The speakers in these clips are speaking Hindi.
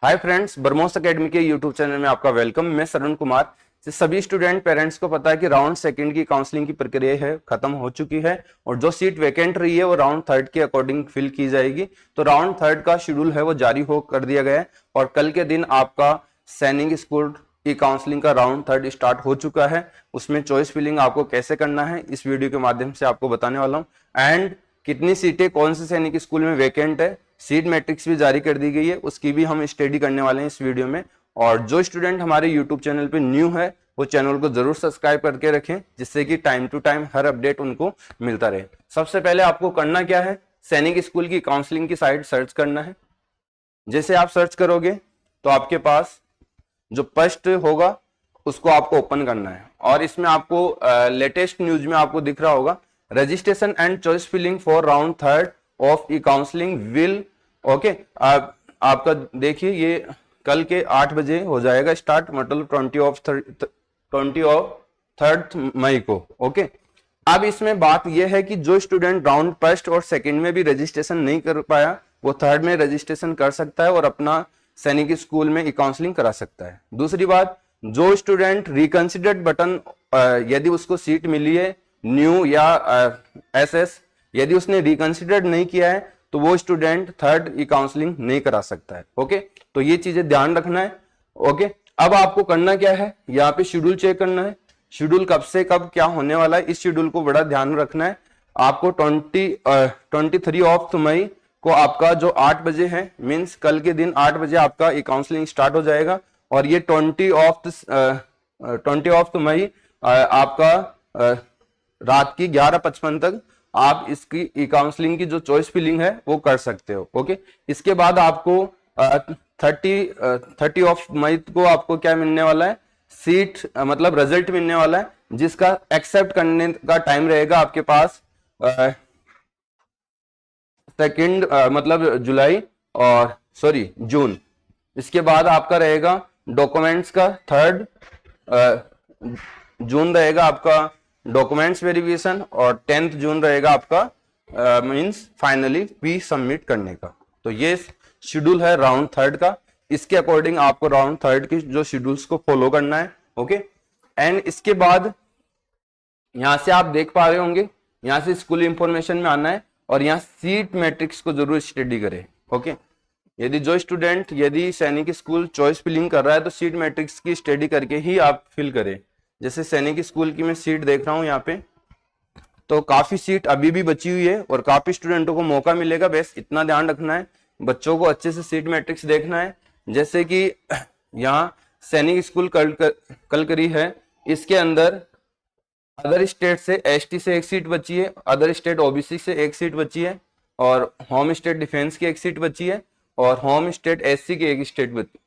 हाय फ्रेंड्स, ब्रह्मोस एकेडमी के यूट्यूब चैनल में आपका वेलकम। मैं सरुण कुमार। सभी स्टूडेंट पेरेंट्स को पता है कि राउंड सेकंड की काउंसलिंग की प्रक्रिया है खत्म हो चुकी है और जो सीट वैकेंट रही है वो राउंड थर्ड के अकॉर्डिंग फिल की जाएगी। तो राउंड थर्ड का शेड्यूल है वो जारी हो कर दिया गया है और कल के दिन आपका सैनिक स्कूल की काउंसलिंग का राउंड थर्ड स्टार्ट हो चुका है। उसमें चॉइस फिलिंग आपको कैसे करना है इस वीडियो के माध्यम से आपको बताने वाला हूँ। एंड कितनी सीटें कौन से सैनिक स्कूल में वैकेंट है, सीट मैट्रिक्स भी जारी कर दी गई है, उसकी भी हम स्टडी करने वाले हैं इस वीडियो में। और जो स्टूडेंट हमारे यूट्यूब चैनल पे न्यू है वो चैनल को जरूर सब्सक्राइब करके रखें, जिससे कि टाइम टू टाइम हर अपडेट उनको मिलता रहे। सबसे पहले आपको करना क्या है, सैनिक स्कूल की काउंसलिंग की साइट सर्च करना है। जैसे आप सर्च करोगे तो आपके पास जो फर्स्ट होगा उसको आपको ओपन करना है और इसमें आपको लेटेस्ट न्यूज में आपको दिख रहा होगा registration and choice filling for round third of E counselling will okay. आपका देखिए ये कल के 8 बजे हो जाएगा स्टार्ट, मतलब 20 ऑफ 3 मई को। ओके, अब इसमें बात यह है कि जो स्टूडेंट राउंड फर्स्ट और सेकंड में भी रजिस्ट्रेशन नहीं कर पाया वो थर्ड में रजिस्ट्रेशन कर सकता है और अपना सैनिक स्कूल में ई काउंसलिंग करा सकता है। दूसरी बात, जो स्टूडेंट रिकंसिडर्ड बटन यदि उसको सीट मिली है न्यू या एसएस, यदि उसने रिकंसिडर्ड नहीं किया है तो वो स्टूडेंट थर्ड ई काउंसलिंग नहीं करा सकता है। ओके, तो ये चीजें ध्यान रखना है। ओके, अब आपको करना क्या है, यहाँ पे शेड्यूल चेक करना है। शेड्यूल कब से कब क्या होने वाला है इस शेड्यूल को बड़ा ध्यान रखना है। आपको 23 ऑफ मई को आपका जो 8 बजे है, मीन्स कल के दिन 8 बजे आपका ई काउंसलिंग स्टार्ट हो जाएगा और ये 20 ऑफ मई आपका रात की 11:55 तक आप इसकी ई काउंसलिंग की जो चॉइस फिलिंग है वो कर सकते हो। ओके, इसके बाद आपको 30 ऑफ मई को आपको क्या मिलने वाला है, सीट मतलब रिजल्ट मिलने वाला है, जिसका एक्सेप्ट करने का टाइम रहेगा आपके पास सेकेंड मतलब जुलाई और जून। इसके बाद आपका रहेगा डॉक्यूमेंट्स का 3 जून रहेगा आपका डॉक्यूमेंट्स वेरिफिकेशन और 10 जून रहेगा आपका मींस फाइनली फी सबमिट करने का। तो ये शेड्यूल है राउंड थर्ड का। इसके अकॉर्डिंग आपको राउंड थर्ड की जो शेड्यूल्स को फॉलो करना है। ओके, एंड इसके बाद यहां से आप देख पा रहे होंगे, यहां से स्कूल इंफॉर्मेशन में आना है और यहाँ सीट मैट्रिक्स को जरूर स्टडी करें। ओके, यदि जो स्टूडेंट यदि सैनिक स्कूल चॉइस फिलिंग कर रहा है तो सीट मैट्रिक्स की स्टडी करके ही आप फिल करें। जैसे सैनिक स्कूल की मैं सीट देख रहा हूं यहाँ पे, तो काफी सीट अभी भी बची हुई है और काफी स्टूडेंटों को मौका मिलेगा। बस इतना ध्यान रखना है, बच्चों को अच्छे से सीट मैट्रिक्स देखना है। जैसे कि यहाँ सैनिक स्कूल कलकरी है, इसके अंदर अदर स्टेट से एसटी से 1 सीट बची है, अदर स्टेट ओबीसी से 1 सीट बची है और होम स्टेट डिफेंस की 1 सीट बची है और होम स्टेट एससी की 1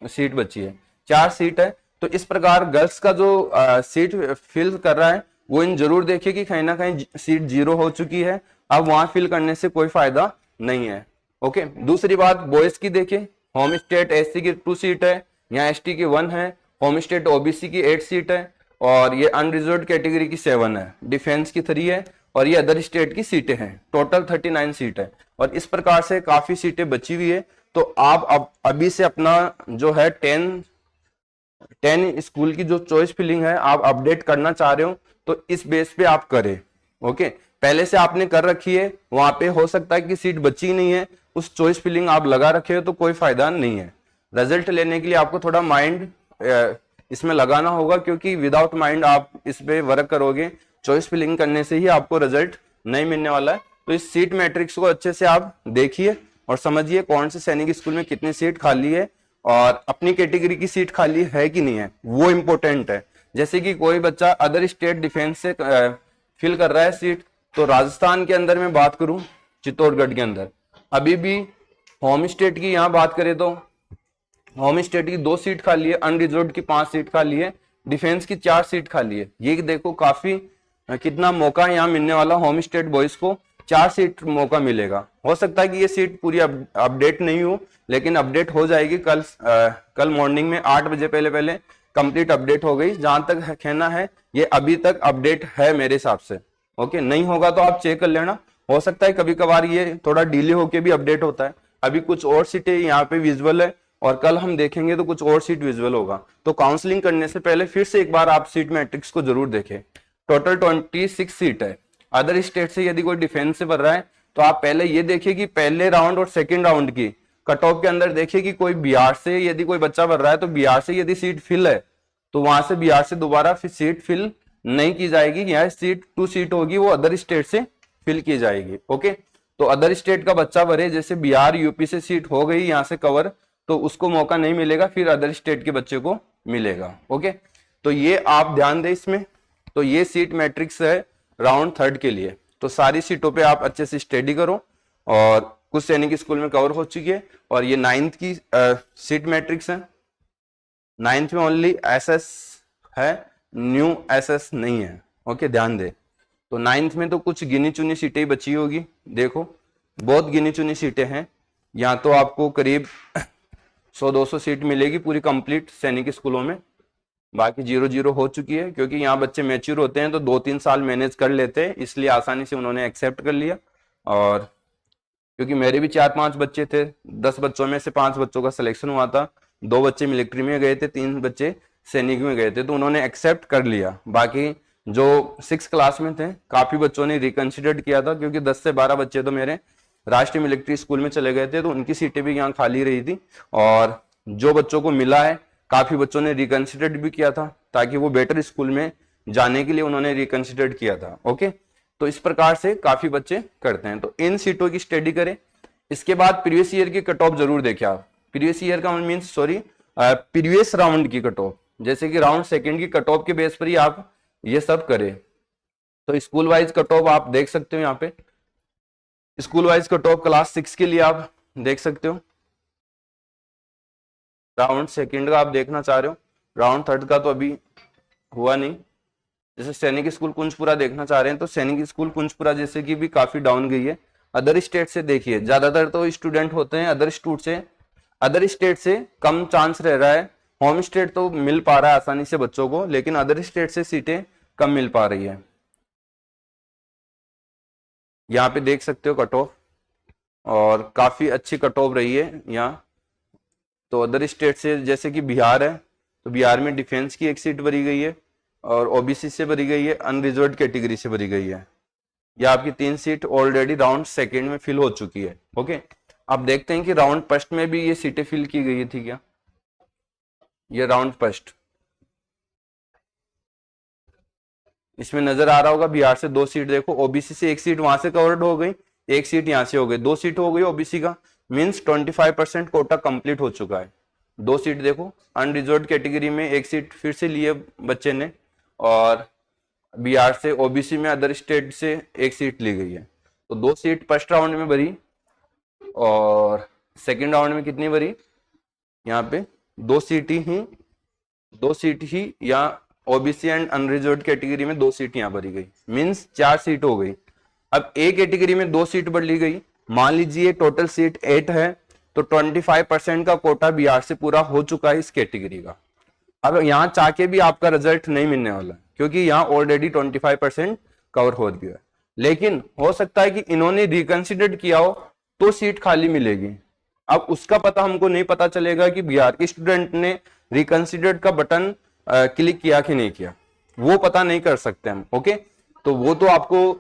सीट बची है। 4 सीट है। तो इस प्रकार गर्ल्स का जो सीट फिल कर रहा है वो इन जरूर देखिए कि कहीं ना कहीं सीट 0 हो चुकी है, अब वहां फिल करने से कोई फायदा नहीं है। ओके, दूसरी बात बॉयज की देखिए, होम स्टेट एससी की 2 सीट है, यहाँ एसटी की 1 है, होम स्टेट ओबीसी की 8 सीट है और ये अनरिजर्व्ड कैटेगरी की 7 है, डिफेंस की 3 है और ये अदर स्टेट की सीटें हैं। टोटल 39 सीट है और इस प्रकार से काफी सीटें बची हुई है। तो आप अब अभी से अपना जो है 10 स्कूल की जो चॉइस फिलिंग है आप अपडेट करना चाह रहे हो तो इस बेस पे आप करें। ओके, पहले से आपने कर रखी है, वहां पे हो सकता है कि सीट बची नहीं है, उस चॉइस फिलिंग आप लगा रखे हो तो कोई फायदा नहीं है। रिजल्ट लेने के लिए आपको थोड़ा माइंड इसमें लगाना होगा, क्योंकि विदाउट माइंड आप इस पे वर्क करोगे, चॉइस फिलिंग करने से ही आपको रिजल्ट नहीं मिलने वाला है। तो इस सीट मैट्रिक्स को अच्छे से आप देखिए और समझिए कौन से सैनिक स्कूल में कितनी सीट खाली है और अपनी कैटेगरी की सीट खाली है कि नहीं है, वो इंपॉर्टेंट है। जैसे कि कोई बच्चा अदर स्टेट डिफेंस से फिल कर रहा है सीट, तो राजस्थान के अंदर मैं बात करूं, चित्तौड़गढ़ के अंदर अभी भी होम स्टेट की यहाँ बात करें तो होम स्टेट की 2 सीट खाली है, अनरिजर्व्ड की 5 सीट खाली है, डिफेंस की 4 सीट खाली है। ये देखो काफी कितना मौका यहाँ मिलने वाला, होम स्टेट बॉयज को 4 सीट मौका मिलेगा। हो सकता है कि ये सीट पूरी अपडेट नहीं हो, लेकिन अपडेट हो जाएगी कल मॉर्निंग में 8 बजे पहले कंप्लीट अपडेट हो गई। जहां तक कहना है ये अभी तक अपडेट है मेरे हिसाब से। ओके, नहीं होगा तो आप चेक कर लेना, हो सकता है कभी कभार ये थोड़ा डिले होके भी अपडेट होता है। अभी कुछ और सीटें यहाँ पे विजुअल है और कल हम देखेंगे तो कुछ और सीट विजुअल होगा। तो काउंसलिंग करने से पहले फिर से एक बार आप सीट मैट्रिक्स को जरूर देखें। टोटल 26 सीट है। अदर स्टेट से यदि कोई डिफेंस से भर रहा है तो आप पहले ये देखिए कि पहले राउंड और सेकेंड राउंड की कट ऑफ के अंदर देखिए कि कोई बिहार से यदि कोई बच्चा भर रहा है तो बिहार से यदि सीट फिल है तो वहां से बिहार से दोबारा फिर सीट फिल नहीं की जाएगी। यह सीट 2 सीट होगी वो अदर स्टेट से फिल की जाएगी। ओके, तो अदर स्टेट का बच्चा भरे, जैसे बिहार यूपी से सीट हो गई यहां से कवर तो उसको मौका नहीं मिलेगा, फिर अदर स्टेट के बच्चे को मिलेगा। ओके, तो ये आप ध्यान दें इसमें। तो ये सीट मैट्रिक्स है राउंड 3 के लिए। तो सारी सीटों पे आप अच्छे से स्टडी करो और कुछ सैनिक स्कूल में कवर हो चुकी है। और ये 9th की सीट मैट्रिक्स है। 9th में ओनली एसएस है, न्यू एसएस नहीं है। ओके, ध्यान दे। तो 9th में तो कुछ गिनी चुनी सीटें बची होगी। देखो बहुत गिनी चुनी सीटें हैं। यहाँ तो आपको करीब 100-200 सीट मिलेगी पूरी कंप्लीट सैनिक स्कूलों में। बाकी 0-0 हो चुकी है, क्योंकि यहाँ बच्चे मैच्योर होते हैं तो 2-3 साल मैनेज कर लेते हैं, इसलिए आसानी से उन्होंने एक्सेप्ट कर लिया। और क्योंकि मेरे भी 4-5 बच्चे थे, 10 बच्चों में से 5 बच्चों का सिलेक्शन हुआ था, 2 बच्चे मिलिट्री में गए थे, 3 बच्चे सैनिक में गए थे, तो उन्होंने एक्सेप्ट कर लिया। बाकी जो 6 क्लास में थे काफी बच्चों ने रिकंसिडर किया था, क्योंकि 10 से 12 बच्चे तो मेरे राष्ट्रीय मिलिट्री स्कूल में चले गए थे, तो उनकी सीटें भी यहाँ खाली रही थी। और जो बच्चों को मिला है काफी बच्चों ने रिकंसिडर भी किया था, ताकि वो बेटर स्कूल में जाने के लिए उन्होंने रिकंसिडर किया था। ओके, तो इस प्रकार से काफी बच्चे करते हैं। तो इन सीटों की स्टडी करें। इसके बाद प्रीवियस ईयर की कट ऑफ जरूर देखें आप। प्रीवियस ईयर का मीन्स सॉरी प्रीवियस राउंड की कट ऑफ, जैसे कि राउंड 2 की कट ऑफ के बेस पर ही आप ये सब करें। तो स्कूल वाइज कट ऑफ आप देख सकते हो। यहाँ पे school wise cut off class 6 के लिए आप देख सकते हो। राउंड 2 का आप देखना चाह रहे हो, राउंड 3 का तो अभी हुआ नहीं। जैसे सैनिक स्कूल कुंजपुरा देखना चाह रहे हैं तो सैनिक स्कूल कुंजपुरा जैसे कि भी काफी डाउन गई है। अदर स्टेट से देखिए, ज्यादातर तो स्टूडेंट होते हैं अदर स्टेट से कम चांस रह रहा है। होम स्टेट तो मिल पा रहा है आसानी से बच्चों को, लेकिन अदर स्टेट से सीटें कम मिल पा रही है। यहाँ पे देख सकते हो कट ऑफ, और काफी अच्छी कट ऑफ रही है यहाँ। तो अदर स्टेट से जैसे कि बिहार है, तो बिहार में डिफेंस की एक सीट भरी गई है और ओबीसी से भरी गई है, अनरिजर्व्ड कैटेगरी से भरी गई है। यह आपकी 3 सीट ऑलरेडी राउंड 2 में फिल हो चुकी है। ओके, अब देखते हैं कि राउंड 1 में भी ये सीटें फिल की गई थी क्या। ये राउंड 1 इसमें नजर आ रहा होगा, बिहार से 2 सीट देखो, ओबीसी से 1 सीट वहां से कवर्ड हो गई, 1 सीट यहां से हो गई, 2 सीट हो गई ओबीसी का, मींस 25% कोटा कंप्लीट हो चुका है। 2 सीट देखो, अनरिजर्व्ड कैटेगरी में 1 सीट फिर से लिए बच्चे ने, और बिहार से ओबीसी में अदर स्टेट से 1 सीट ली गई है। तो 2 सीट फर्स्ट राउंड में भरी, और सेकेंड राउंड में कितनी भरी, यहाँ पे 2 सीट ही यहाँ ओबीसी एंड अनरिजर्व्ड कैटेगरी में 2 सीट यहाँ भरी गई, मींस 4 सीट हो गई। अब ए कैटेगरी में 2 सीट बढ़ ली गई, मान लीजिए टोटल सीट 8 है, तो 25% का कोटा बिहार से पूरा हो चुका है इस कैटेगरी का। अब यहाँ चाह के भी आपका रिजल्ट नहीं मिलने वाला, क्योंकि यहाँ ऑलरेडी 25% कवर हो गया है। लेकिन हो सकता है कि इन्होंने रिकंसिडर किया हो तो सीट खाली मिलेगी। अब उसका पता हमको नहीं पता चलेगा कि बिहार के स्टूडेंट ने रिकंसिडर्ड का बटन क्लिक किया कि नहीं किया, वो पता नहीं कर सकते हम। ओके, तो वो तो आपको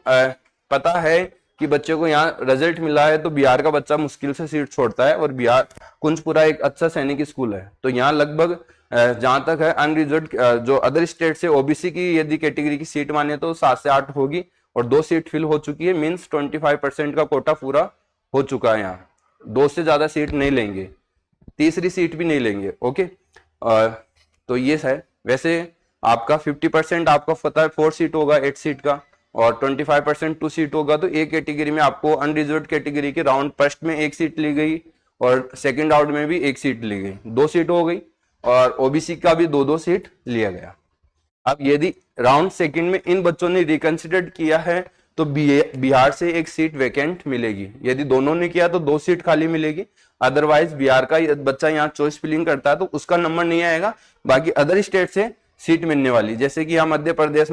पता है कि बच्चे को यहाँ रिजल्ट मिला है, तो बिहार का बच्चा मुश्किल से सीट छोड़ता है, और बिहार कुंजपुरा एक अच्छा सैनिक स्कूल है। तो यहाँ लगभग जहां तक है अनरिजर्व्ड जो अदर स्टेट से ओबीसी की यदि कैटेगरी की सीट माने तो 7 से 8 होगी, और 2 सीट फिल हो चुकी है, मींस 25% का कोटा पूरा हो चुका है। यहाँ 2 से ज्यादा सीट नहीं लेंगे, तीसरी सीट भी नहीं लेंगे। ओके, तो ये है। वैसे आपका 50% आपका पता है 4 सीट होगा 8 सीट का, और 25% 2 सीट होगा। तो एक कैटेगरी में आपको अनरिजर्व्ड कैटेगरी के राउंड 1 में 1 सीट ली गई, और सेकंड राउंड में भी 1 सीट ली गई, 2 सीट हो गई, और ओबीसी का भी 2-2 सीट लिया गया। अब यदि राउंड 2 में इन बच्चों ने रिकंसिडर किया है तो बिहार से 1 सीट वैकेंट मिलेगी। यदि दोनों ने किया तो 2 सीट खाली मिलेगी। अदरवाइज बिहार का बच्चा यहाँ चॉइस फिलिंग करता है तो उसका नंबर नहीं आएगा, बाकी अदर स्टेट से सीट मिलने वाली, जैसे कि यहाँ मध्य प्रदेश,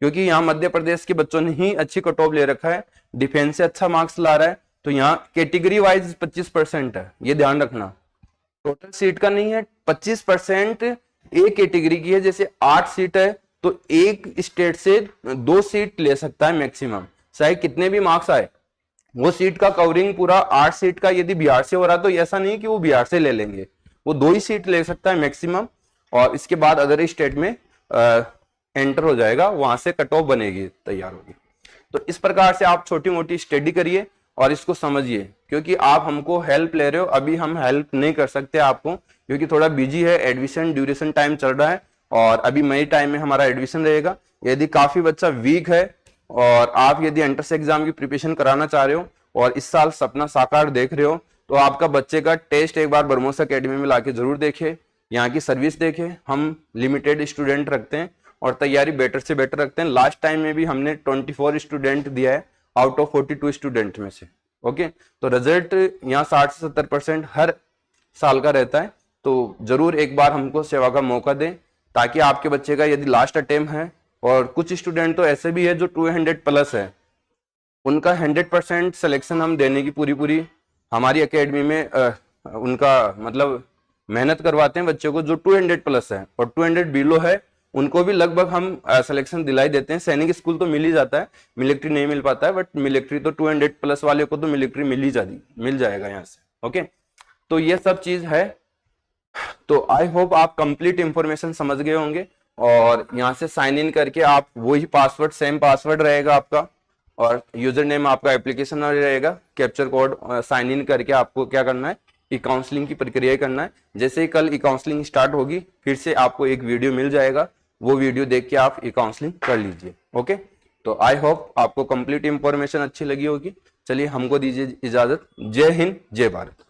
क्योंकि यहाँ मध्य प्रदेश के बच्चों ने ही अच्छी कट ऑफ ले रखा है, डिफेंस से अच्छा मार्क्स ला रहा है, तो यहाँ कैटेगरी वाइज 25% है, ये ध्यान रखना, टोटल सीट का नहीं है, 25% एक कैटेगरी की है। जैसे 8 सीट है तो एक स्टेट से 2 सीट ले सकता है मैक्सिमम, चाहे कितने भी मार्क्स आए। वो सीट का कवरिंग पूरा 8 सीट का यदि बिहार से हो रहा तो ऐसा नहीं कि वो बिहार से ले लेंगे, वो 2 ही सीट ले सकता है मैक्सिमम, और इसके बाद अदर स्टेट में एंटर हो जाएगा, वहां से कट ऑफ बनेगी, तैयार होगी। तो इस प्रकार से आप छोटी मोटी स्टडी करिए और इसको समझिए, क्योंकि आप हमको हेल्प ले रहे हो, अभी हम हेल्प नहीं कर सकते आपको क्योंकि थोड़ा बिजी है, एडमिशन ड्यूरेशन टाइम चल रहा है और अभी मई टाइम में हमारा एडमिशन रहेगा। यदि काफी बच्चा वीक है और आप यदि एंट्रेंस एग्जाम की प्रिपरेशन कराना चाह रहे हो और इस साल सपना साकार देख रहे हो तो आपका बच्चे का टेस्ट एक बार ब्रह्मोस एकेडमी में लाके जरूर देखे, यहाँ की सर्विस देखे। हम लिमिटेड स्टूडेंट रखते हैं और तैयारी बेटर से बेटर रखते हैं। लास्ट टाइम में भी हमने 24 स्टूडेंट दिया है आउट ऑफ 42 स्टूडेंट में से। ओके, तो रिजल्ट यहाँ 60 से 70% हर साल का रहता है, तो जरूर एक बार हमको सेवा का मौका दें ताकि आपके बच्चे का यदि लास्ट अटेम्प्ट है, और कुछ स्टूडेंट तो ऐसे भी है जो 200 प्लस है, उनका 100% सिलेक्शन हम देने की पूरी हमारी एकेडमी में उनका मतलब मेहनत करवाते हैं बच्चों को जो 200 प्लस है, और 200 बिलो है उनको भी लगभग हम सिलेक्शन दिलाई देते हैं। सैनिक स्कूल तो मिल ही जाता है, मिलिट्री नहीं मिल पाता है, बट मिलिट्री तो 200 प्लस वाले को तो मिलिट्री मिल जाएगा यहाँ से। ओके, तो ये सब चीज है। तो आई होप आप कंप्लीट इंफॉर्मेशन समझ गए होंगे, और यहाँ से साइन इन करके आप वही पासवर्ड, सेम पासवर्ड रहेगा आपका, और यूजर नेम आपका एप्लीकेशन रहेगा, कैप्चर कोड साइन इन करके आपको क्या करना है, ई काउंसलिंग की प्रक्रिया करना है। जैसे ही कल ई काउंसलिंग स्टार्ट होगी फिर से आपको एक वीडियो मिल जाएगा, वो वीडियो देख के आप ई काउंसलिंग कर लीजिए। ओके, तो आई होप आपको कंप्लीट इंफॉर्मेशन अच्छी लगी होगी। चलिए हमको दीजिए इजाजत। जय हिंद, जय भारत।